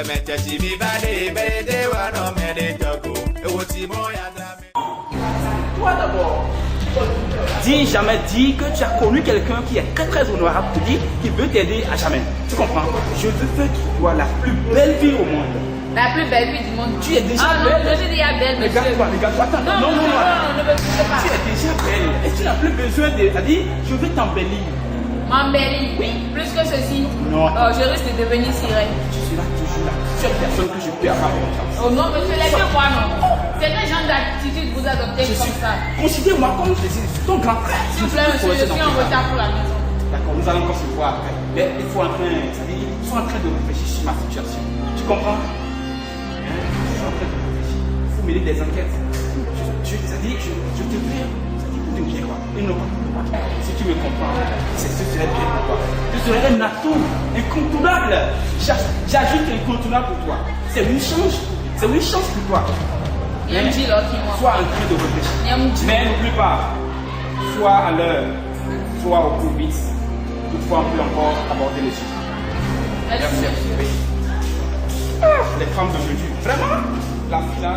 Toi d'abord, dis jamais, dis que tu as connu quelqu'un qui est très très honorable, qui veut t'aider à jamais. Tu comprends? Je veux faire de toi la plus belle vie au monde. La plus belle vie du monde. Tu es déjà belle. Non, je suis déjà belle, monsieur. Regarde-toi, attends. Non, ne me poussez pas. Tu es déjà belle. Et tu n'as plus besoin de... C'est-à-dire, je veux t'embellir. M'embellir? Oui. Plus que ceci. Non. Oh, je risque de devenir sirène. Je suis là, toujours la seule personne que je peux avoir confiance. Oh non, monsieur, laissez-moi, non. C'est quel genre d'attitude vous adoptez comme ça? Considère-moi comme ton grand frère. S'il vous plaît, monsieur, je suis en retard pour la maison. D'accord, nous allons encore se voir après. Mais il faut ils sont en train de réfléchir sur ma situation. Tu comprends? Ils sont en train de réfléchir. Il faut mêler des enquêtes. C'est-à-dire, je te prie. C'est-à-dire, bien quoi. Ils n'ont pas. Si tu me comprends, ce serait bien pour toi. Je serais un atout incontournable. J'ajoute incontournable pour toi. C'est une chance. C'est une chance pour toi. Sois en train de réfléchir. Mais n'oublie pas, sois à l'heure, sois au plus vite. Toutefois, on peut encore aborder le sujet. Merci. Les femmes de mesure. Vraiment, la fille là.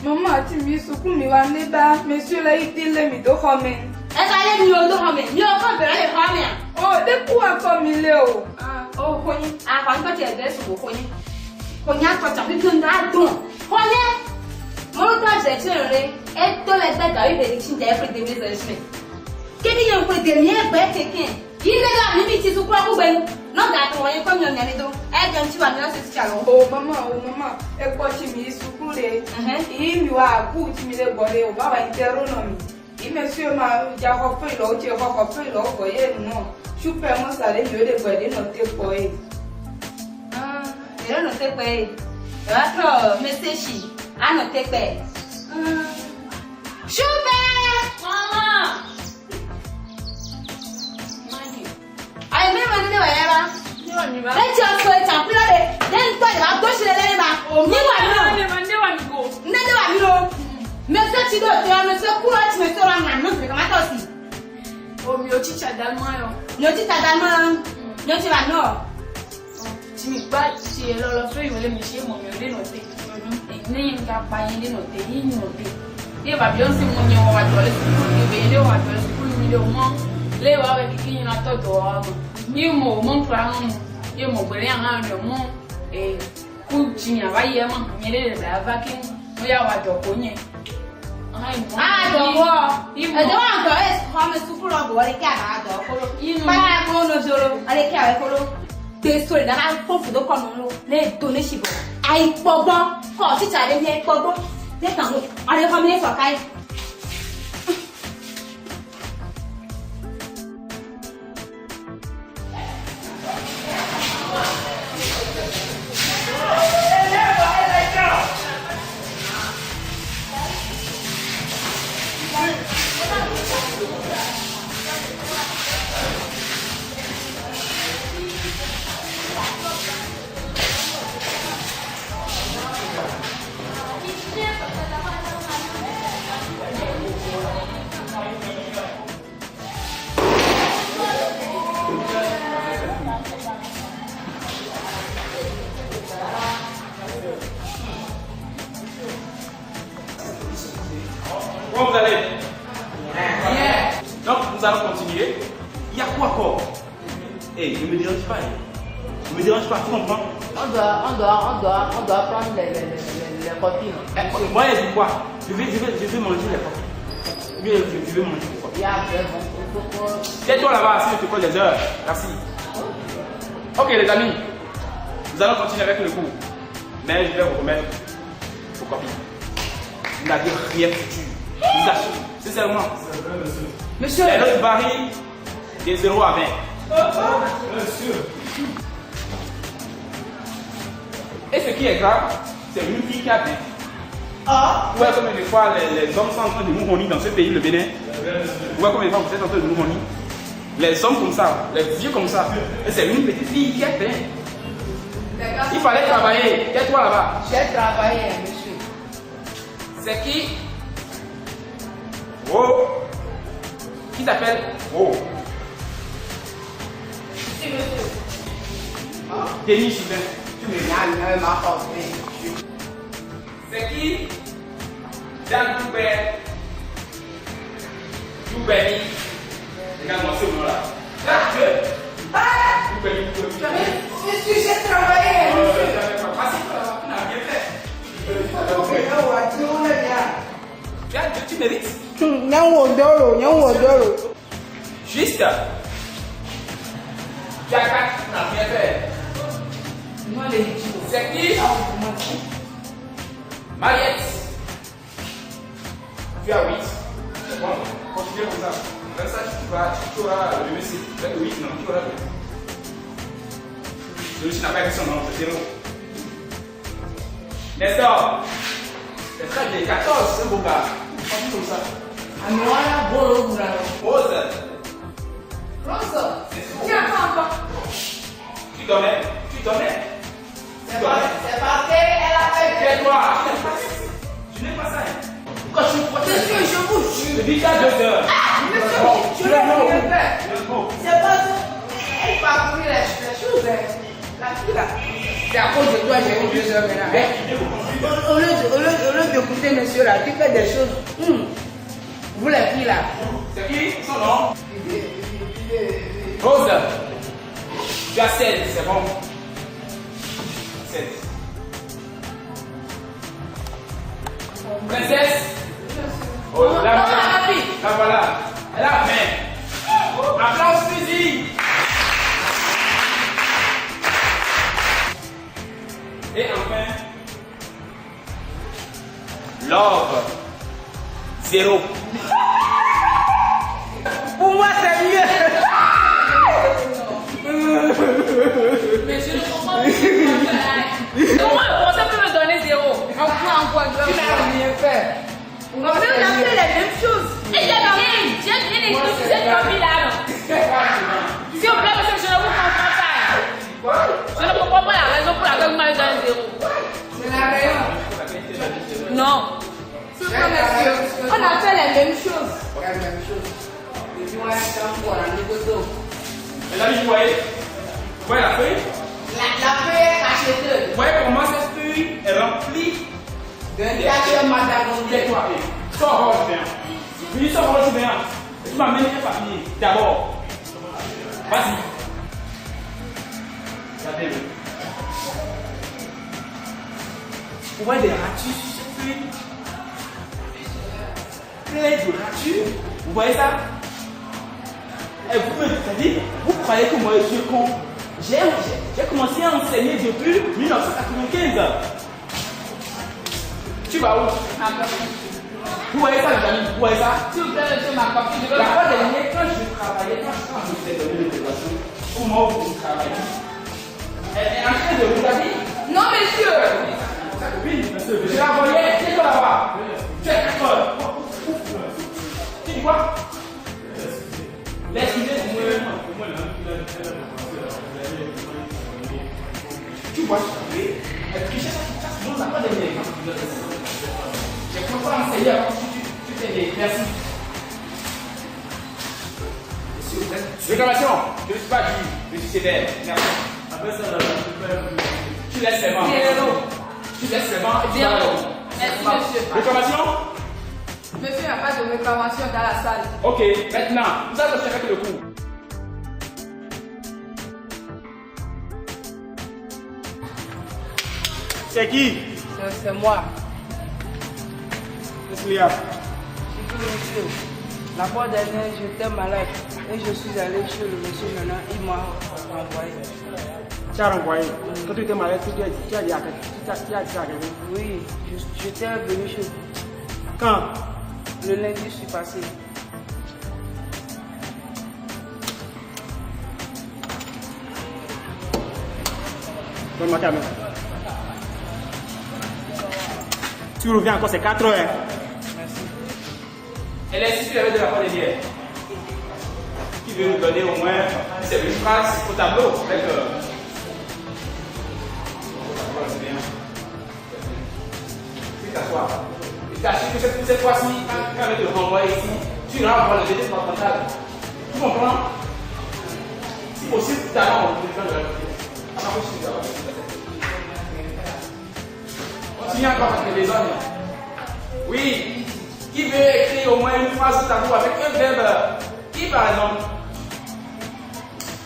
Maman, tu me souffles, mais on n'est pas. Monsieur l'a dit, les mi do home. Est-ce que you do home? You are very home. Oh, de quoi comme il est? Oh, Honey, I want to tell this to Honey. Honey, I thought we couldn't have done. Honey, more times actually, and don't let that guy be reaching the every day with me. Getting you with the near back again. You never meet you to probably not that when you come on your little. I don't you a nurse's channel. Oh, Mama, a watching me is so good. You are good to me, the body of our interonomy. Il me suis ma Jacob Pello, Jacob Pello, for you know. Super must have you the body not take for it. They don't take away. That's all, Mr. She. I don't take away. Super! Mama! I remember whatever. Let's just go and play. Then talk about pushing the labor. Oh, you go. Never know. Mr. Chido, you are Mr. Kurat, Mr. Raman, Mr. Kamatosi. Oh, your teacher, Dalmayo. Your teacher, Dalman. Your teacher, no. Jimmy, but she a lot of free will me shame on your dinner. A name got by in dinner, the in your day. If I don't see when you are dollars, you are dollars, you mom. Lay over the king at all. You more monk round, you more brilliant on your mom. A good Jimmy, I am a vacuum. Ó yá wa jọ̀kọ́ yẹn. Àjọ̀kọ́. Ẹ̀dọ́ àjọ̀ ẹ̀ kọ́mi sukúrù ọ̀gbọ̀n wọlé kí àná àjọ̀ kọ́ló. Báyà kó ló zoro, ọ̀lẹ́ kí àwọn kọ́ló. Gbèsò ìdáná fòfò tó kọ́ nù ló lè tó ní ṣìbọ̀. Àìpọ̀gbọ́n kọ̀ títà lé ní ẹ̀pọ̀gbọ́n. Lẹ́tàn ló, ọ̀lẹ́ kọ́ mi ní sọ̀ká yìí. Comment vous allez? Donc, nous allons continuer. Il y a quoi encore? Hey, ne me dérange pas. Ne me dérange pas, tu comprends? On doit prendre les copines. Moi, je dis quoi? Je vais manger les copines. Je vais manger les copines. Tais-toi là-bas, si je te colle les heures. Merci. Ok, les amis. Nous allons continuer avec le cours. Mais je vais vous remettre vos copines. Vous n'avez rien foutu. Je vous assure. Sincèrement. Monsieur. Les notes varient de 0 à 20. Monsieur. Et ce qui est grave, c'est une fille qui a 20. Ah. Vous voyez combien de fois les hommes sont en train de nous honir dans ce pays, le Bénin? Vous voyez combien de fois vous êtes en train de nous honir? Les hommes comme ça, les vieux comme ça. Et c'est une petite fille qui a 20. Il fallait travailler. Tais-toi là-bas. J'ai travaillé, monsieur. C'est qui? Oh. Qui s'appelle? Oh. Si, monsieur. Denis Chivin. Tu me viens ma porte. C'est qui? Dan Doubert. Doubert. Regarde-moi ce nom-là. Monsieur, j'ai travaillé, monsieur. Tu n'as rien fait. Tu mérites. Juste. Tu as 4, tu n'as rien fait. Moi, les idiots. C'est qui? Mariette. Tu as 8. C'est bon. Continue comme ça. Comme ça, tu auras le monsieur. Avec le 8, non, tu auras le 8. Le monsieur n'a pas écrit son nom, c'est 0. Nestor. C'est très bien. 14, c'est un beau gars. Continue comme ça. Rose. Rose. Tiens, pas encore. Tu donnais. C'est parce qu'elle a fait. Tais-toi. Tu n'es pas ça. Pourquoi tu me protèges? Monsieur, je vous jure. Je dis qu'à 2 heures. Monsieur, je l'ai rien fait. C'est pas ça. Elle parcourir les choses. La fille là. C'est à cause de toi, j'ai eu 2 heures maintenant. Au lieu d'écouter monsieur là, tu fais des choses. Vous les filles là. C'est qui? Son nom? Rose. Tu as 16, c'est bon. 16. Princesse. Oh, là voilà. Elle a faim. Applaudissements, fusil. Et enfin, Love. 0. Pour moi, c'est mieux. Mais je ne comprends pas. Comment un français peut me donner 0? En quoi, tu n'as rien fait. On a fait les mêmes choses. Et j'ai bien écouté cette copie-là. S'il vous plaît, monsieur, je ne vous comprends pas. Je ne comprends pas la raison pour laquelle vous m'avez donné 0. C'est la raison. Non. On a fait les mêmes choses. Les amis, vous voyez la feuille? La feuille est cachetée. Vous voyez comment cette feuille est remplie D'un cachet madame. Tais-toi. Sors, je viens. Je dis sors, je viens. Et tu m'amènes un papier. D'abord. Vas-y. Regardez-le. Vous voyez des ratus sur cette ensuite, plein de ratures. Vous voyez ça? Et vous me dites, vous croyez que moi je suis con? J'ai commencé à enseigner depuis 1995. Tu vas où? Vous voyez ça, les amis? Vous voyez ça? S'il vous plaît, monsieur, ma copine, je veux La fois dernière, quand je travaillais, quand je vous ai donné l'intégration, comment vous travaillez? Elle est en train de regarder. Non, monsieur! Oui, monsieur. Je la voyais, c'est quoi là-bas? Tu es d'accord? Tu dis quoi? L'excuser, tu vois, elle trichait ça, non, n'a pas de lien. Je ne peux pas enseigner avant tu fais des merci. Réclamation, je ne suis pas juge, je suis sévère. Merci. Après ça, tu laisses les mains. Tu laisses les mains et tu vas. Merci, monsieur. Réclamation? Monsieur, il n'y a pas de réclamation dans la salle. Ok, maintenant, vous allez chercher le cours. C'est qui? C'est moi. Qu'est-ce qu'il y a? Monsieur, la fois dernière, j'étais malade et je suis allé chez le monsieur maintenant, il m'a envoyé. Tu as renvoyé. Quand tu étais malade, tu as dit à quelqu'un. Oui, j'étais venu chez vous. Quand? Le lundi, je suis passé. Donne ma caméra. Tu reviens encore, c'est 4 heures. Elle est ici avec de la fois hier. Qui veut nous donner au moins une phrase au tableau avec. C'est bien. Tu t'assois. Et t'achètes que cette fois-ci, quand elle te renvoie ici, tu renvoies le dédé frontal. Tu comprends? Si possible, tout à l'heure, on peut faire de la vie. Continue encore avec les hommes. Oui. Qui veut écrire au moins une phrase au tableau avec un verbe? Qui par exemple?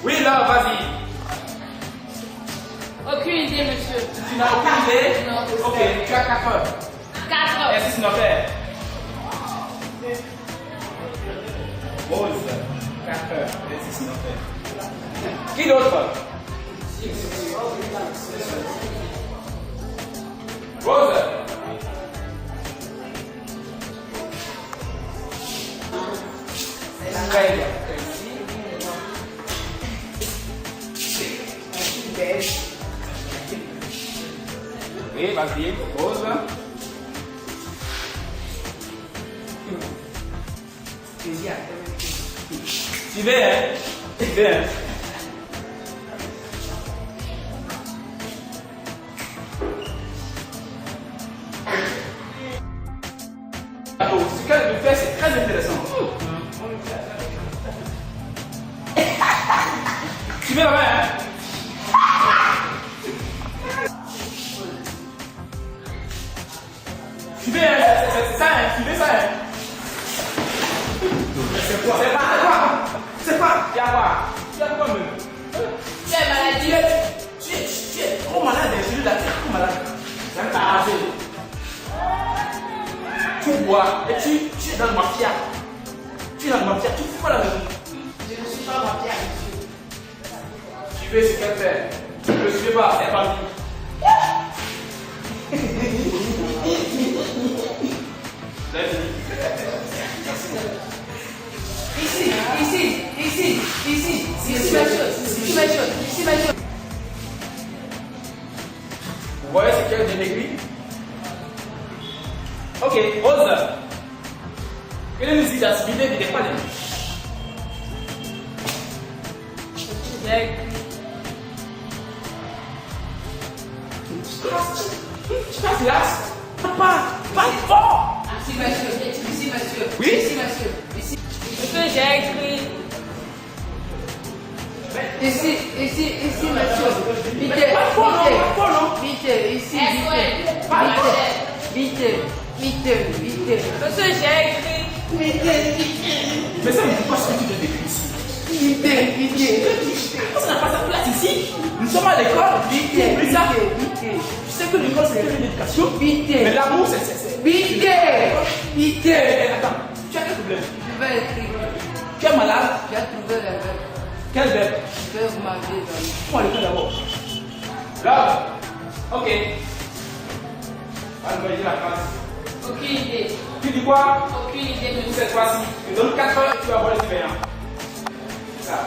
Oui, là, vas-y. Aucune idée, monsieur. Tu n'as aucune idée? Non. Ok, tu as 4 heures. 4 heures. Merci, Sinofer. Rose, 4 heures. Merci, Sinofer. Qui d'autre? Rose. Très bien. Oui, vas-y, Rose. Tu veux, hein? Tu veux, hein? Ce qu'elle veut faire, c'est très intéressant. Tu veux, hein? Tu veux, c'est ça, hein? Tu veux ça, hein? C'est quoi? C'est pas. C'est quoi? Il y a quoi? Il y a quoi, même? Tu es maladie. Tu es trop malade, je suis là, tu es trop malade. Ça va t'arranger. Tu bois et tu es dans le mafia. Tu es dans le mafia, tu fais quoi la maison? Je ne suis pas mafia, monsieur. Tu veux ce qu'elle fait? Je ne suis pas, c'est parti. Ici, monsieur. Vous voyez ce qu'il y a de écrit? Ok, Rose. Quelle est nous activité de départ? Tu passes là? Pas fort! Ici, monsieur. Oui? Ici, monsieur. Ici. Monsieur, j'ai écrit. Ici, monsieur. Vite, ici, vite. Monsieur, j'ai écrit. Mais ça ne dit pas ce que tu devais écrire ici. Vite. Ça n'a pas sa place ici. Nous sommes à l'école. Vite. Tu sais que l'école c'est l'éducation. Pitié. Mais l'amour c'est. Pitié. Pitié. Attends, tu as quel problème? Je vais écrire. Tu es malade? J'ai trouvé le verbe. Quel verbe? Je vais vous m'avez donné. Prends l'école d'abord. Là. Ok. Allez, vais dire la phrase. Aucune idée. Tu dis quoi? Aucune idée. Pour cette fois-ci, je te donne 4 heures et tu vas avoir l'expérience. Ça.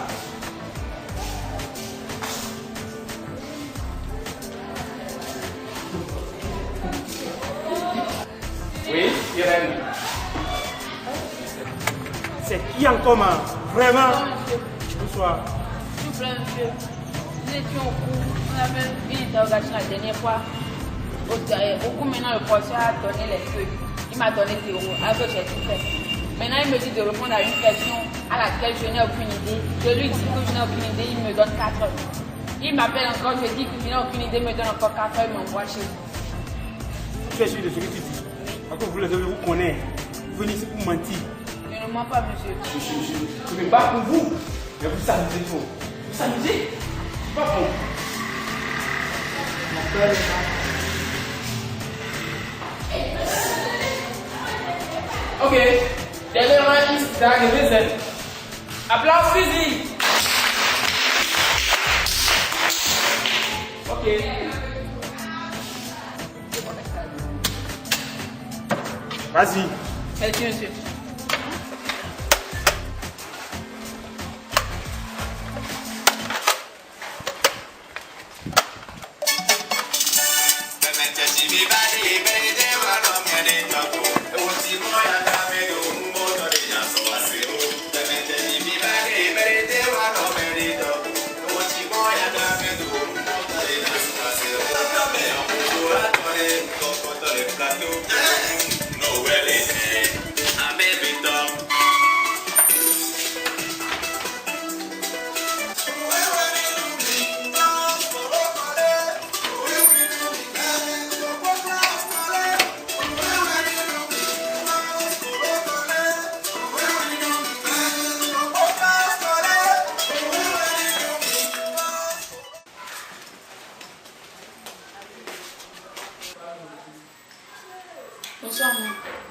Oui, Irène. C'est qui en commun? Vraiment? Monsieur. Bonsoir. S'il vous plaît, monsieur. Nous étions au cours. On avait une interrogation la dernière fois. Au cours, maintenant, le professeur a donné les feuilles. Il m'a donné 0. Alors j'ai tout fait. Maintenant, il me dit de répondre à une question à laquelle je n'ai aucune idée. Je lui dis que je n'ai aucune idée. Il me donne 4 heures. Il m'appelle encore. Je dis que je n'ai aucune idée. Il me donne encore 4 heures. Il m'envoie chez lui. Tu es sûr de ce que tu dis? Parce que vous les devez vous connaître. Vous venez ici pour mentir. Je ne mens pas, monsieur. Je me bats pour vous. Mais vous s'amusez trop. Vous s'amusez? C'est pas bon. Ok. Dernière main ist da gewesen. Applaus für Sie. Ok. Vas-y. Merci, monsieur.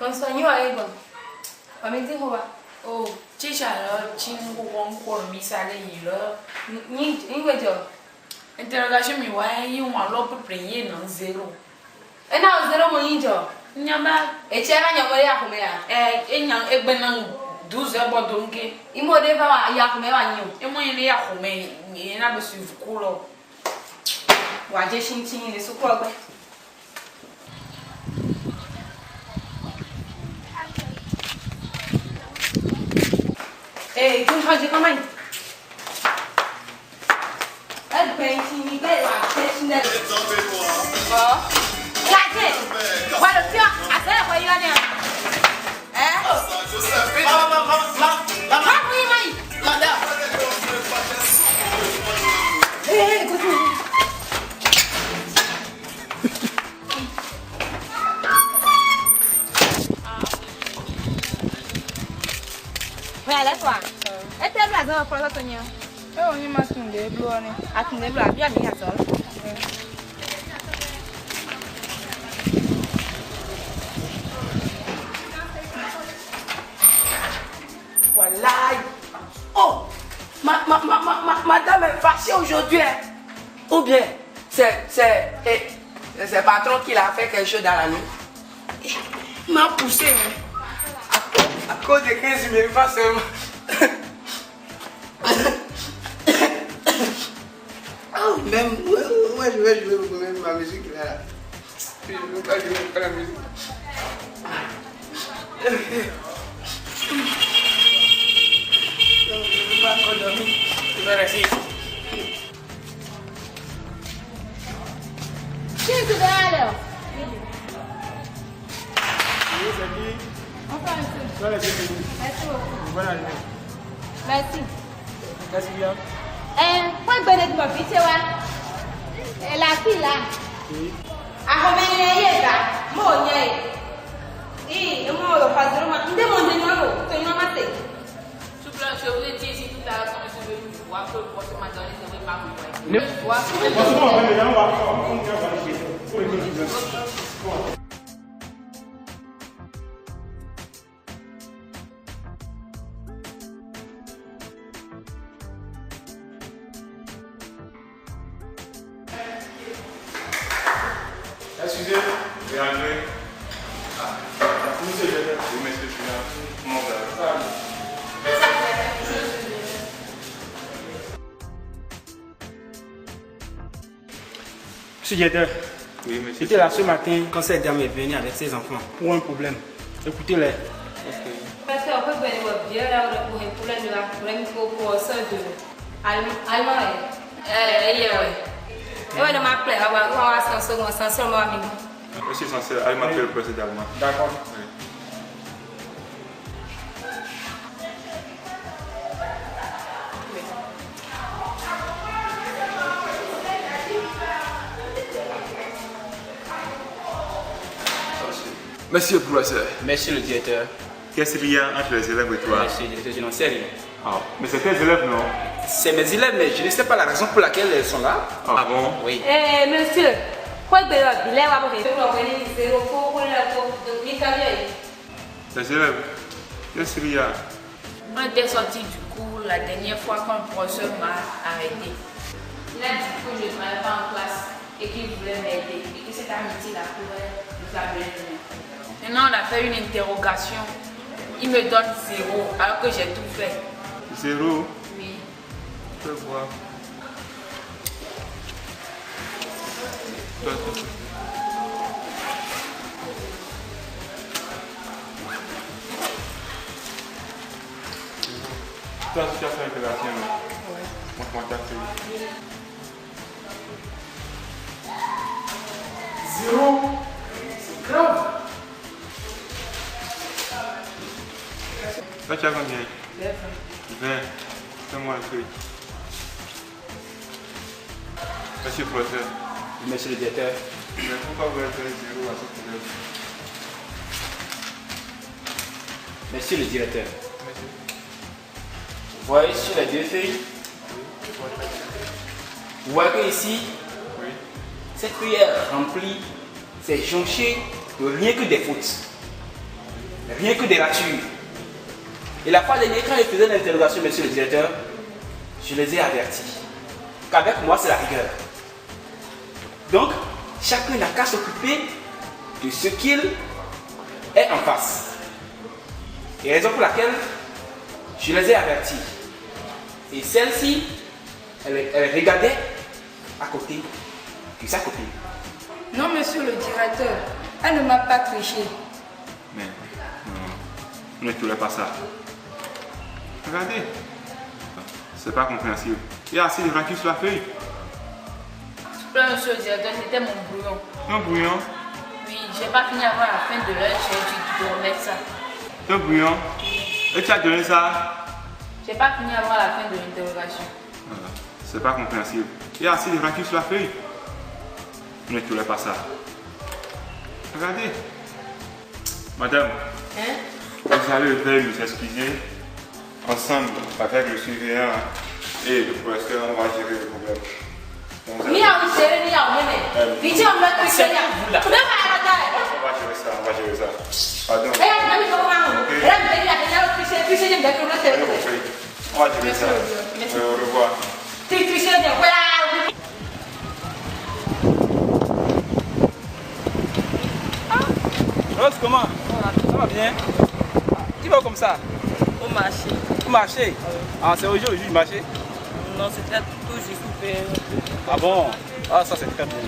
Bonsoir, you are able. Amazing, how are Oh, teacher, chingu wonko misale yilo. you? Wait, you. Interrogation mi wa yi wa lo prier non 0. And now, 0 money, Joe. Nyamba A chair and your way up here. enyang egbenang 12 bodonke. Imodeva, Yakumea, you. Emo ene ya khome ina besu kulo. Why, just in the super. Hey, tu faz de mamãe? É do pentinho, me dê lá, pentinho dele. Ó. Cadê? Olha, filho, a cena foi lá dentro. É? Vai com ele, mãe. Ei, continua. Olha só. É teu razão para essa tonha. Eu ni matunde blo ni. Atunde blo abi ami aso. Wallahi. Oh, madame est fâchée aujourd'hui. Hein? Ou bien, c'est le patron qui l'a fait quelque chose dans la nuit. Il m'a poussé. Hein? À cause de 15 000 francs seulement. Oh, même, moi je vais jouer beaucoup même ma musique là. Je ne veux pas jouer la musique. Je ne veux pas encore dormir. Je vais rester ici. Qui est là? Merci. Merci bien. Quoi bonne de ma fille, c'est quoi? La fille là. Oui. Ah, comment elle est là? Mon Dieu. Moi, le pasteur m'a dit mon Dieu, tu m'as maté. Je vous ai dit ici tout à l'heure, quand je suis venu voir que le pasteur m'a donné, c'est vrai, pas moi. Bonsoir, on va Excusez, je vais entrer. Monsieur, oui, monsieur, je suis là. Comment vous allez? Monsieur le directeur, Oui, monsieur. j'étais là ce matin quand cette dame est venue avec ses enfants pour un problème. Écoutez-les. Parce qu'on peut venir bien là pour un problème pour ça de allemand. Ouais, on m'appelle, on va s'en sortir. Monsieur est censé alimenter le procès d'allemand. D'accord. Oui. Monsieur le professeur. Monsieur le directeur. Qu'est-ce qu'il y a entre les élèves et toi? Monsieur le directeur, je n'en sais rien. Ah, mais c'est tes élèves, non? C'est mes élèves, mais je ne sais pas la raison pour laquelle elles sont là. Ah bon? Oui. Eh, monsieur, quoi que il est là pour Les élèves, qu'est-ce qu'il y a? On était sorti du cours la dernière fois quand le professeur m'a arrêté. Il a dit que je ne travaillais pas en classe et qu'il voulait m'aider et que cette amitié-là pourrait nous amener. Maintenant, on a fait une interrogation. Il me donne 0 alors que j'ai tout fait. 0? Oui. Je peux voir. Toi, tu as fait l'intégration, non? Oui. Moi, tu as fait. 0. C'est grave. Toi, tu as combien? 20. Fais-moi un feuille. Monsieur le professeur. Monsieur le directeur. Mais pourquoi vous avez fait 0 à cette élève? Monsieur le directeur. Monsieur. Vous voyez sur les deux feuilles? Vous voyez que ici, Oui. cette feuille est remplie, c'est jonché de rien que des fautes. Rien que des ratures. Et la fois dernière, quand je faisais l'interrogation, monsieur le directeur, je les ai avertis qu'avec moi, c'est la rigueur. Donc, chacun n'a qu'à s'occuper de ce qu'il est en face. Et raison pour laquelle je les ai avertis. Et celle-ci, elle regardait à côté de sa copine. Non, monsieur le directeur, elle ne m'a pas triché. Mais, non, vous ne trouvez pas ça. Regardez. C'est pas compréhensible. Il y a assez de raquis sur la feuille. S'il vous plaît, monsieur le directeur, c'était mon brouillon. Un brouillon. Oui, j'ai pas fini avant la fin de l'heure, j'ai dû te remettre ça. Un brouillon. Et tu as donné ça. J'ai pas fini avant la fin de l'interrogation. Voilà. C'est pas compréhensible. Il y a assez de raquis sur la feuille. Vous ne trouvez pas ça. Regardez. Madame. Hein? Vous allez veuillez nous excuser. Ensemble, avec le surveillant et le professeur, on va gérer le problème. Ni à vous serrer, ni à vous mener. Vite, on va tricher. Tu peux pas la bataille. On va gérer ça, on va gérer ça. Pardon. Eh, on va tricher. On va gérer ça. Au revoir. Rose, comment? Ça va bien? Tu vas comme ça? Au marché. Au marché? Ah, c'est aujourd'hui le marché? Non, c'était tout juste super. Ah bon? Ah, ça c'est très bien.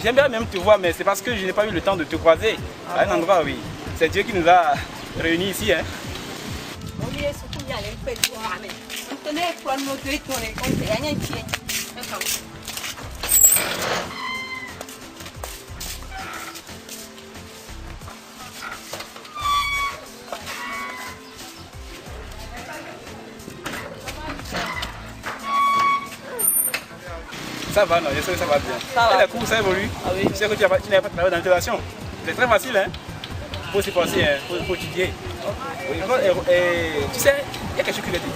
J'aimerais même te voir, mais c'est parce que je n'ai pas eu le temps de te croiser à un endroit, oui. C'est Dieu qui nous a réunis ici, hein? Ça va, non, je sais que ça va bien. Ça va. Et les cours, ça évolue. Ah oui. Tu sais que tu n'as pas travaillé dans l'intégration. C'est très facile, hein? Il faut s'y penser, hein? Il faut étudier. Oui, et tu sais, il y a quelque chose qui m'a dit.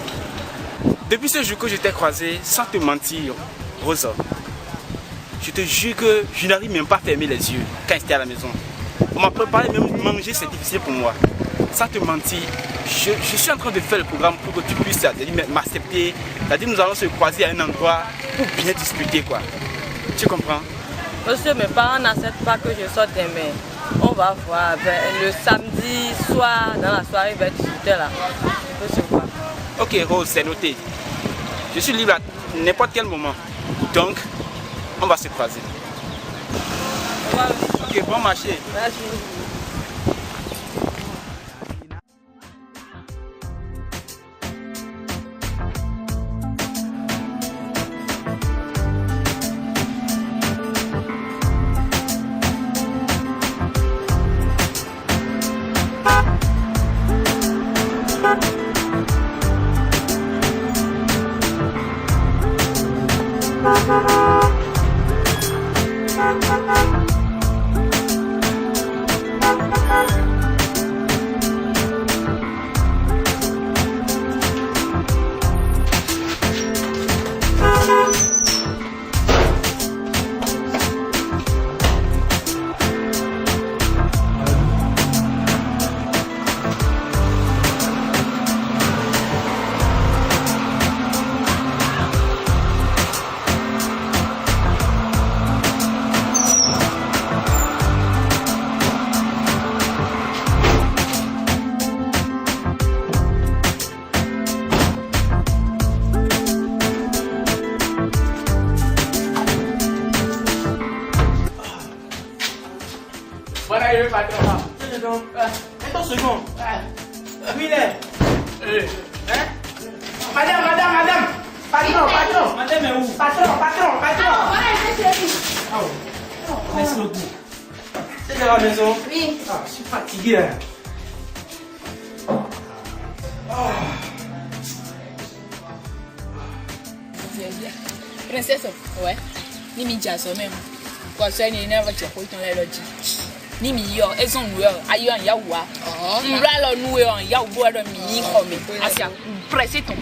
Depuis ce jour que je t'ai croisé, sans te mentir, Rosa, je te jure que je n'arrive même pas à fermer les yeux quand j'étais à la maison. On m'a préparé, même manger, c'est difficile pour moi. Sans te mentir, je suis en train de faire le programme pour que tu puisses m'accepter. C'est-à-dire nous allons se croiser à un endroit pour bien discuter, quoi. Tu comprends? Monsieur, mes parents n'acceptent pas que je sorte mais on va voir le samedi soir, dans la soirée vers 18h là. On peut se voir. Ok Rose, c'est noté. Je suis libre à n'importe quel moment. Donc, on va se croiser. Ok, bon marché. Merci. Voilà, il est patron. Attends une seconde. Oui, il est. Madame. Patron. Madame est où? Patron. Merci beaucoup. C'est dans la maison? Oui. Ah, je suis fatigué. Hein. Princesse, ouais. Ni mi jaso même. Quoi ça ni never check pour ton logic. Ni mi yo, elles sont louées. Ayo en yawa. M'ralo noué en yawa boire mi comme. Asia, pressé ton.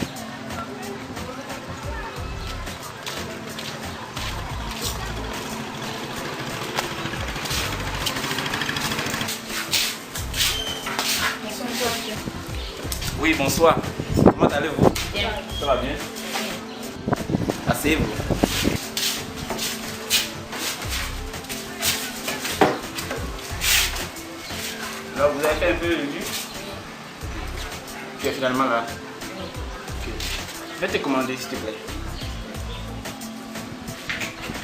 Oui, bonsoir. Comment allez-vous? Bien. Ça va bien? Asseyez-vous. Alors, vous avez fait un peu le jus? Tu es finalement là? Ok. Je vais te commander, s'il te plaît.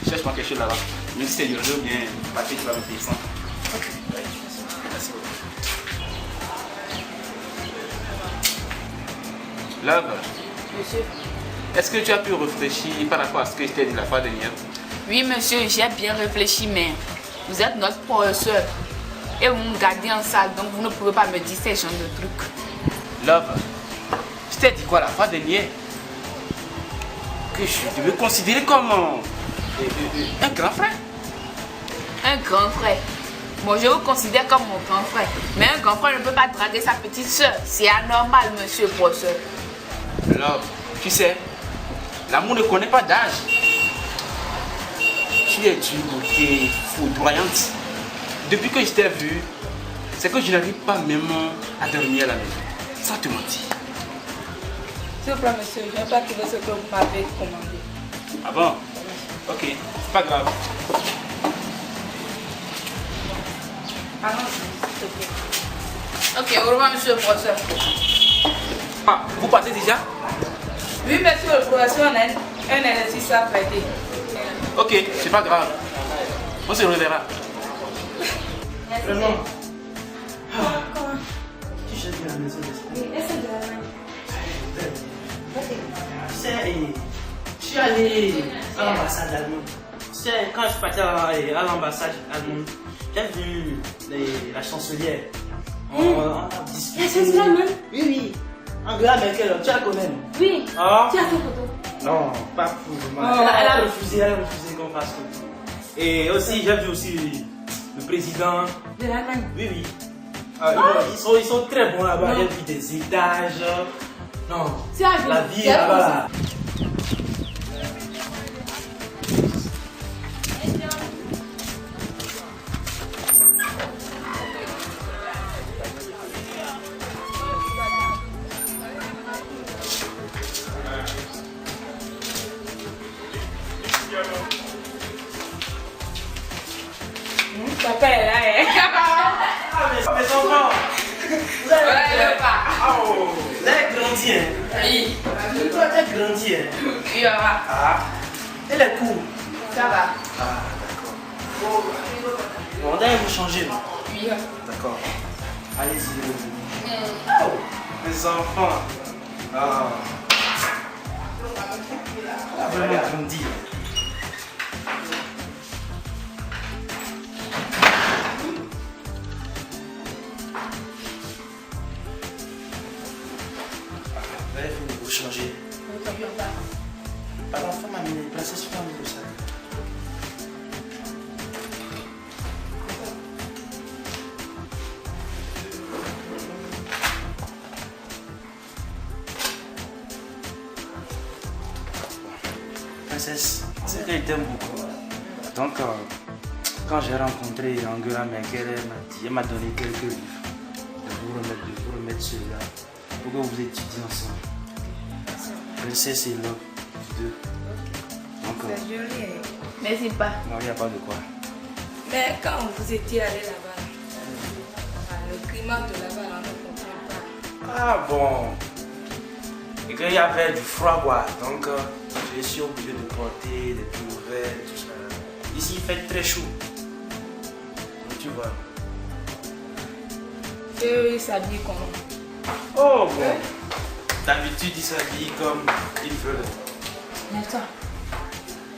Cherche-moi quelque chose là-bas. Même si c'est du riz ou bien pâté, tu vas me payer ça. Ok. Merci beaucoup. Love, Monsieur. est-ce que tu as pu réfléchir par rapport à ce que je t'ai dit la fois dernière? Oui, monsieur, j'ai bien réfléchi, mais vous êtes notre professeur. Et vous me gardez en salle, donc vous ne pouvez pas me dire ces genres de trucs. Love, je t'ai dit quoi la fois dernière? Que je devais considérer comme un grand frère. Un grand frère. Moi, je vous considère comme mon grand frère. Mais un grand frère ne peut pas draguer sa petite soeur. C'est anormal, monsieur le professeur. Love, tu sais, l'amour ne connaît pas d'âge. Tu es d'une beauté foudroyante. Depuis que je t'ai vu, c'est que je n'arrive pas même à dormir à la maison. Sans te mentir. S'il vous plaît, monsieur, je n'ai pas trouvé ce que vous m'avez commandé. Ah bon? Ok, c'est pas grave. Pardon, s'il te plaît. Ok, au revoir, monsieur le professeur. Ah, vous partez déjà? Oui, monsieur le professeur, on a un exercice à prêter. Ok, c'est pas grave. On se reverra. Vraiment. Tu cherches bien la maison d'esprit. Tu sais, je suis allé à l'ambassade allemande. Tu sais, quand je suis parti à l'ambassade allemande, j'ai vu la chancelière. On a discuté. La chancelière allemande? Oui. Angela Merkel, tu la connais? Oui. Ah. Tu as fait photo? Non, pas pour moi. Elle a refusé qu'on fasse photo. Et aussi, j'ai vu aussi le président. De l'Allemagne? Oui. Ils sont très bons là-bas. J'ai vu des étages. Non. Tu as vu? La vie là-bas. grandit, hein. Oui. Elle grandit, hein. Oui, maman. Ah, elle est cool. Ça va. Ah, d'accord. Bon, on doit vous changer, non? Oui. D'accord. Allez-y. Oh, mes enfants. Ah. Elle a vraiment grandi. Il faut vous changer. Pardon, femme m'a mis les places sur le sac. Princesse, c'est qu'elle t'aime beaucoup. Donc, quand j'ai rencontré Angela Merkel, elle m'a donné quelques livres de vous remettre ceux-là pour que vous étudiez ensemble. Princesse et Love, les deux. Donc, C'est joli. Merci pas. non, il n'y a pas de quoi. Mais quand vous étiez allé là-bas, le climat de là-bas, on ne comprend pas. Ah bon. Et qu'il y avait du froid, quoi. Donc, je suis obligé de porter des couverts, tout ça. Ici, il fait très chaud. Donc, tu vois. Et eux, ils s'habillent comment? Oh bon. D'habitude, ils s'habillent comme ils veulent. Mais toi,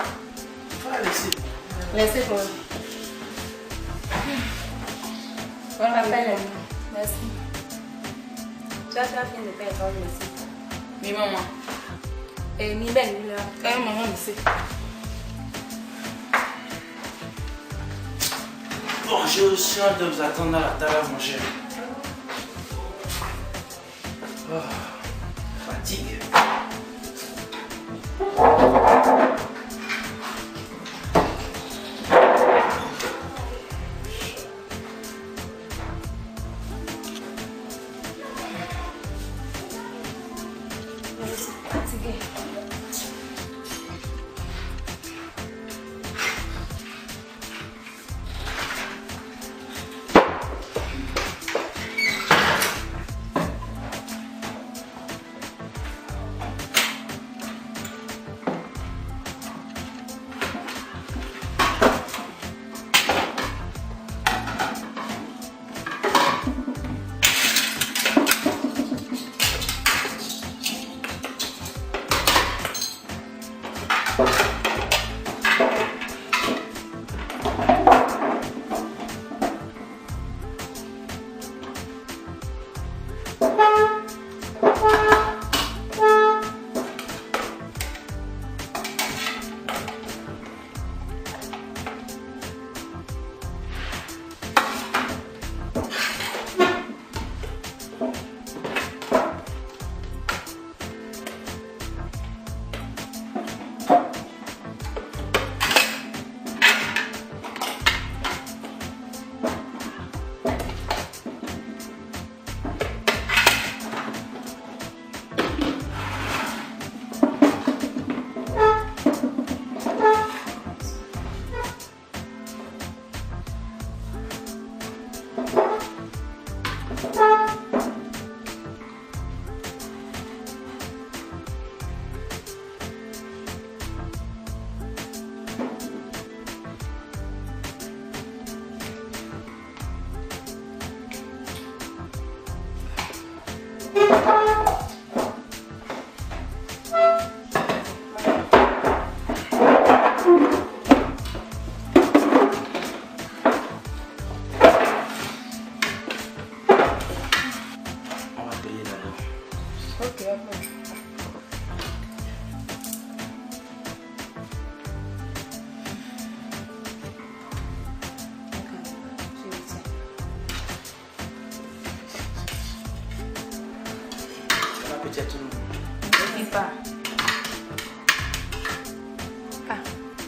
Il faut la laisser. laissez pour eux. Voilà, merci. Tu as fini de faire école, merci. Oui, maman. Et mi belle, là. Quand même, maman, merci. Bon, j'ai aussi hâte de vous attendre à la table à manger. Oh, fatigue.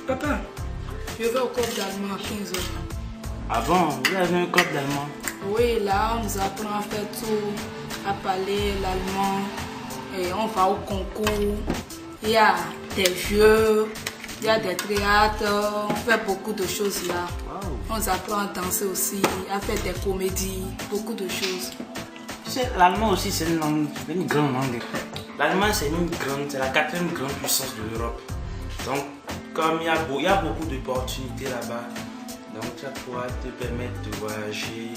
Papa, je vais au cours d'allemand à 15 h. Ah bon, vous avez un club d'allemand? Oui, là, on nous apprend à faire tout, à parler l'allemand. Et on va au concours. Il y a des jeux, il y a des théâtres, on fait beaucoup de choses là. Wow. On nous apprend à danser aussi, à faire des comédies, beaucoup de choses. Tu sais, l'allemand aussi, c'est une langue, une grande langue. L'allemand, c'est la 4e grande puissance de l'Europe. Donc, comme il y a beaucoup d'opportunités là-bas, donc ça pourra te permettre de voyager,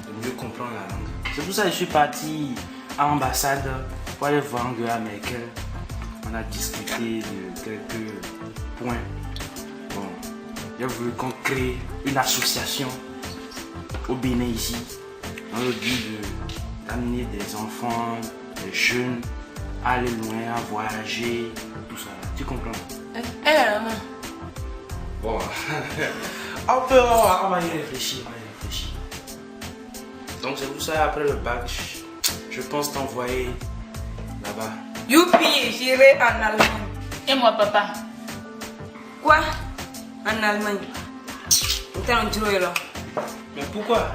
de mieux comprendre la langue. C'est pour ça que je suis parti à l'ambassade pour aller voir Angela Merkel. On a discuté de quelques points. Bon, j'ai voulu qu'on crée une association au Bénin ici, dans le but d'amener des enfants, des jeunes à aller loin, à voyager, tout ça. Tu comprends? Bon, on va y réfléchir, Donc c'est pour ça, après le bac, je pense t'envoyer là-bas. Youpi, j'irai en Allemagne. Et moi, papa? Quoi? En Allemagne. T'es en Dieu là. Mais pourquoi?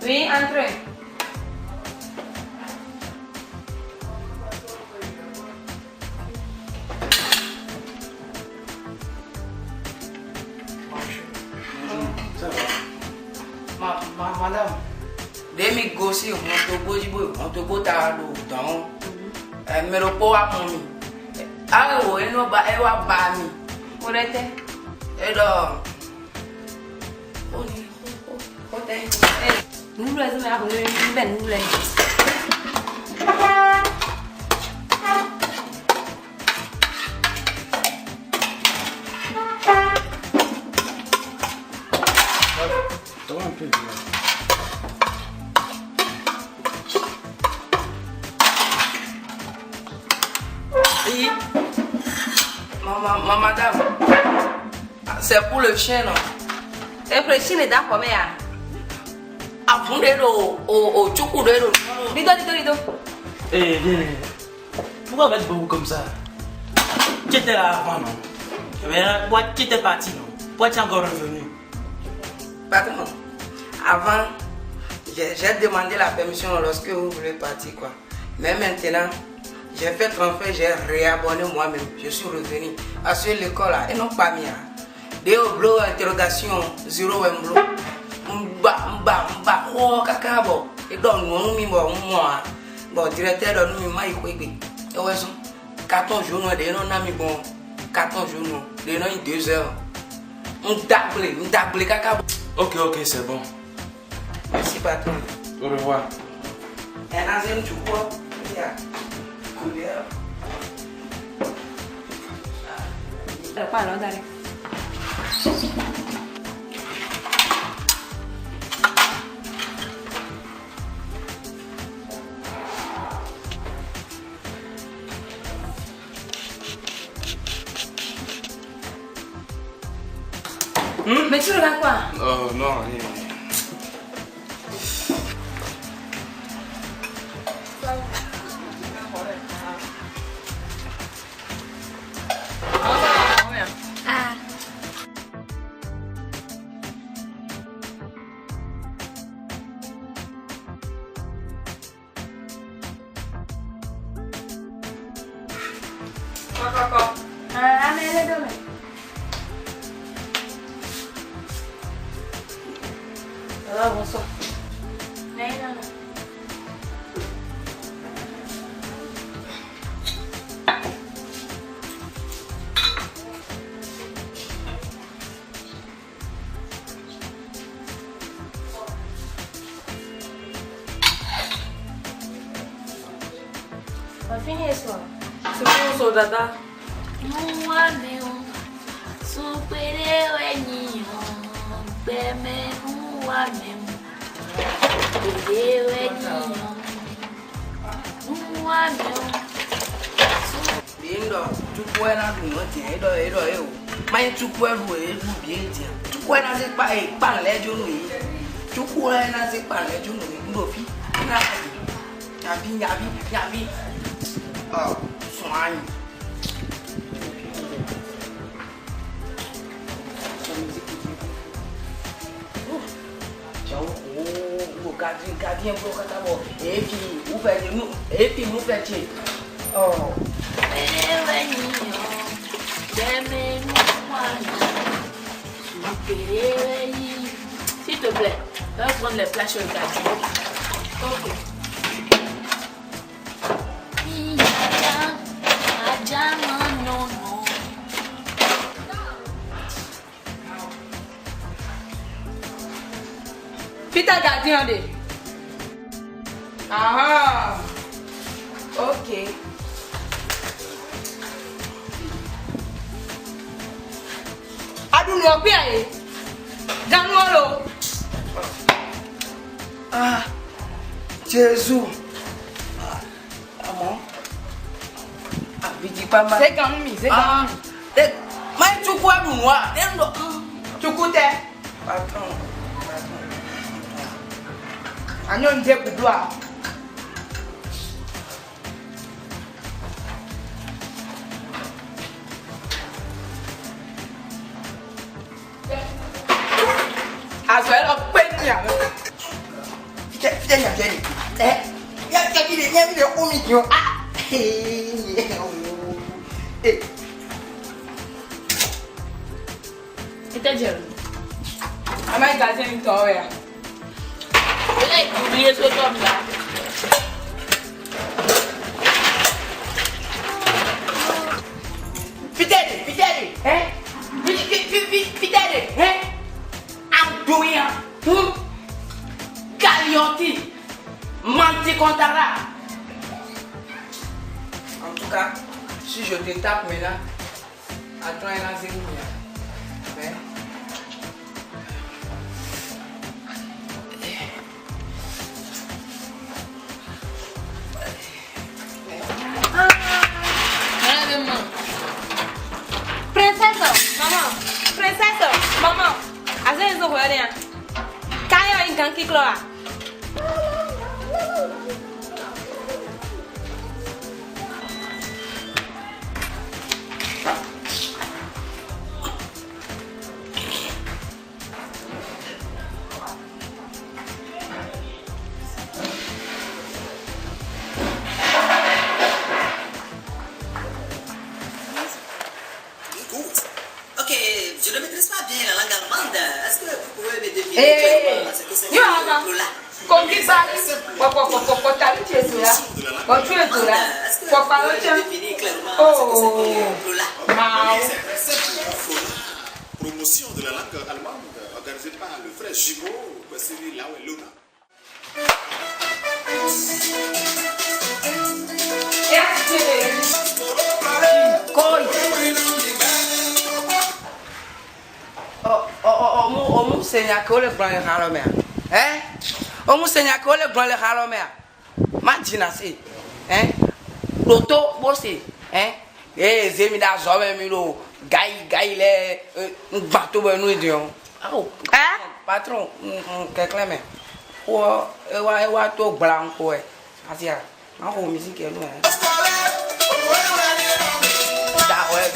Oui, entrez. Ça va. Madame. Demi gosi on te go ta lo don. Me ro po wa mo mi. A wo eno ba e wa ba mi. Orete. E do. Oni o te. Nous les avons eu ben nous les. Toma un peu de Oui. Madame. C'est pour le chien non. Et pour le chien est d'accord mais Avant de au chuku de lo. Dido. Eh, viens. Pourquoi être beaucoup comme ça? Tu étais là avant, non? Mais pourquoi tu étais parti, non? Pourquoi tu es encore revenu? Pardon. Avant, j'ai demandé la permission lorsque vous voulez partir, quoi. Mais maintenant, j'ai fait transfert, j'ai réabonné moi-même. Je suis revenu. Parce que l'école, là, ils n'ont pas mis. Dès au blog, interrogation, 0 blog. Oh, cacabo. Et donc, nous, bon, directeur, nous, et ouais, 14 jours, nous, avons bon, 14 jours, nous, avons 2 heures. On tablé, cacabo. Ok, c'est bon. Merci, patron. Au revoir. Et dans un tout quoi? Pas là, d'aller. Mais tu regardes quoi? Oh non, rien. Bonsoir. Non. On va finir ce soir. C'est bon, son dada. Moi, mais on supéré au niño. Beme, moi, même. Supéré au niño. Moi, mais Bindo, tu peux na du no tiens, edo e o. Mais tu peux louer du bien tiens. Tu peux na se pa e pan le jo no yi. Tu peux na se pan le jo no yi ndo fi. Na yabi. Oh, soin. Gardien pour catabo. Et puis nous fait oh. Si S'il te plaît, va prendre les plats chez le gardien. Ok. Peter gardien de. Ah. Ok. Adunu opi aye. Januolo. Ah, Jésus. Maman. Ah, vidi pas mal. C'est quand même, c'est quand même. Mais tu quoi, moi? Tu coûtais. Patron. Agnon de boudoir. Azuel a peña. Putain, il y a bien. Il y a des omignons. Ah! C'était Jérémy. Ama gardien une torre. Il a oublié ce homme-là. Putain, hein? Putain, hein? Andouia, Calianti, Manticontara. En tout cas, si je te tape maintenant, attends un an, c'est mais Princesse, maman. Azé ils ont rien. Quand il y a une gang qui cloa. Ok, je ne maîtrise pas bien la langue allemande. Est-ce que vous pouvez me définir clairement ce que c'est que là? Comme qui parle, tu es là. Tu es là. Pour parler, oh, promotion de la langue allemande organisée par le frère Gibault, Bassili Laoué Luna. Omu senya ko le gbọn le hàn lọ mẹ omu senya ko le gbọn le hàn lọ mẹ má jìnnà sí lótó bó ṣe zemi da zọ bẹ mi lo gayi lẹ ngba tó bẹ nu ìdí o patron kẹkẹ mẹ wọ ewa tó gbala ńkọ ẹ àti à má kó mi sí kẹlu ẹ. Da ọ ẹ.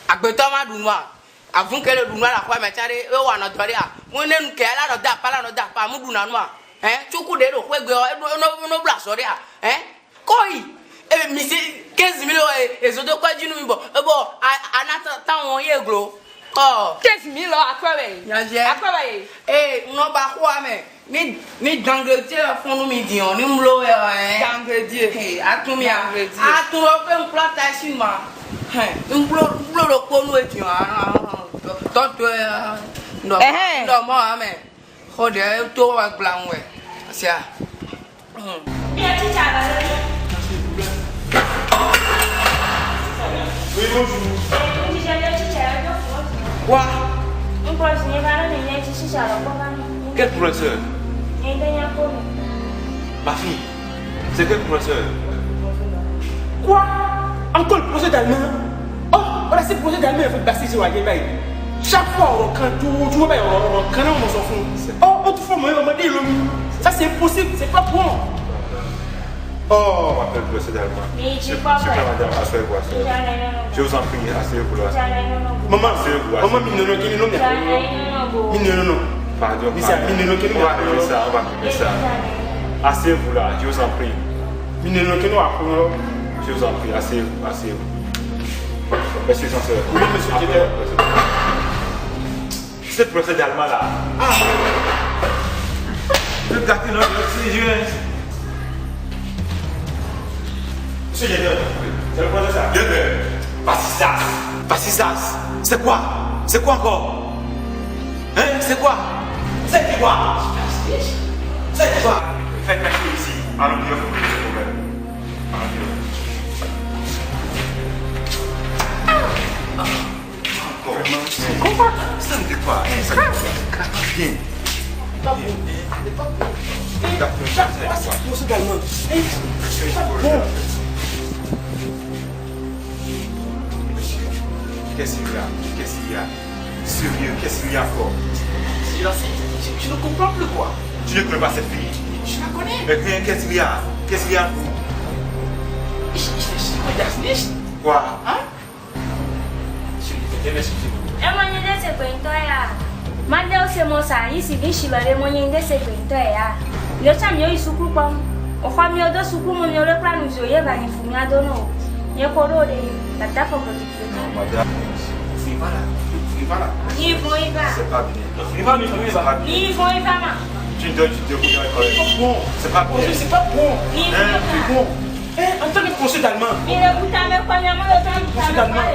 Agbetɔ ma dunu a avun kele dunu la xɔ mɛ tsa ɖe ewɔ anɔ dɔ ɖe a mo ne nu kɛ la nɔ da pa mu duna nu a tsuku ɖe ɖo ƒe gbe eno bla sɔ ɖe a kɔyi misi 15 000 ezodo kɔdzi nu mi bɔ ana ta wɔn ye glo 15 000 akpɛ bɛ nɔba xɔa mɛ ni dangredie fún nu mi di o ni mlo dangredie atun mi atun o pe nkula ta si ma nklo lo kponu eti tɔtɔ ndɔmɔ amɛ xɔ de to wa gbla ŋu asia. bonjour. Quoi? Quel professeur? Ma fille, c'est quel professeur? Quoi? Encore le professeur d'allemand? Oh, voilà, c'est le professeur d'allemand, il faut passer sur la gueule. Chaque fois, on craint tout, tu vois, on craint, on s'en fout. Oh, autrefois, moi, on m'a dit, ça c'est impossible, c'est pas bon. Oh, on m'appelle le professeur d'allemand. Je madame, asseyez-vous, asseyez-vous. Je vous en prie, asseyez-vous là. Maman, maman, non. Pardon, on va régler ça, on va régler ça. Asseyez-vous là, je vous en prie. Je vous en prie, asseyez-vous, asseyez-vous. Monsieur censeur. Oui, monsieur le directeur. C'est le professeur d'allemand là. Ah! Le gâteau, non, c'est Dieu. Monsieur le directeur, c'est le professeur. Directeur. Bassisas. C'est quoi? C'est quoi encore? Hein? C'est quoi? C'est quoi? C'est quoi? Faites cacher ici. Allons dire que vous avez des problèmes. Allons dire. Comment? Ça ne dit pas. Ça ne dit pas. Bien. Pas bon. Pas bon. Chaque fois, c'est pour également. Pas bon. Qu'est-ce qu'il y a? Qu'est-ce qu'il y a? Sérieux, qu'est-ce qu'il y a encore? Je ne comprends plus quoi. Tu ne connais pas cette fille? Je la connais. Mais qu'est-ce qu'il y a? Qu'est-ce qu'il y a? Quoi? Hein? C'est pas bien. Tu dois te débrouiller avec elle. C'est pas bon. C'est pas bon. C'est bon. En tant que professeur d'allemand. Professeur d'allemand.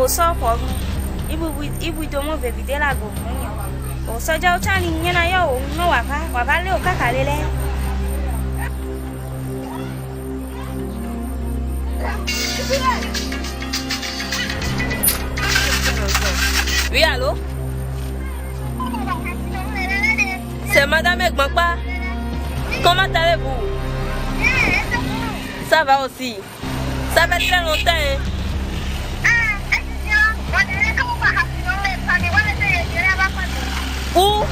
So for ibu to mo baby de la go fún yan o so ja o cha ni yen na yo no wa pa le o kaka lele. Oui, allô? C'est madame Egbanpa. Comment allez-vous? Ça va aussi. Ça fait très longtemps, hein? Où?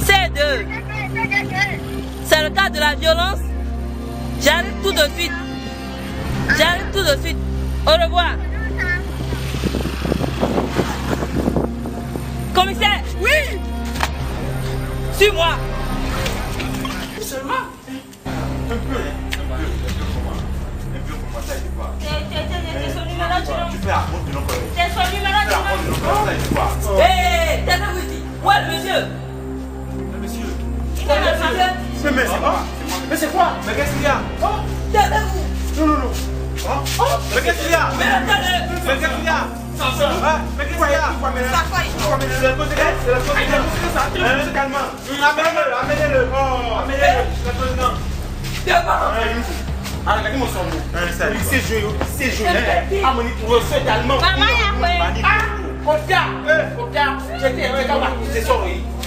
C2. C'est le cas de la violence. J'arrive tout de suite. Au revoir. Commissaire. Oui. Suis-moi. Seulement. Un peu pour moi, ça y est pas. C'est son numéro, tu fais à compte de nos collègues. C'est son numéro, tu fais à compte. Hé, t'as vu ici? Où est le monsieur? Le monsieur. Mais c'est quoi? Mais qu'est-ce qu'il y a? Oh, taisez-vous. Non. Oh, mais qu'est-ce qu'il y a? Mais attendez. Mais qu'est-ce qu'il y a? Mais qu'est-ce qu'il y a? C'est la cause calmement. Amenez-le. Le président. Ah, regardez mon son. Il sait jouer. Harmonie pour eux, c'est allemand. Regarde.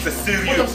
C'est sérieux.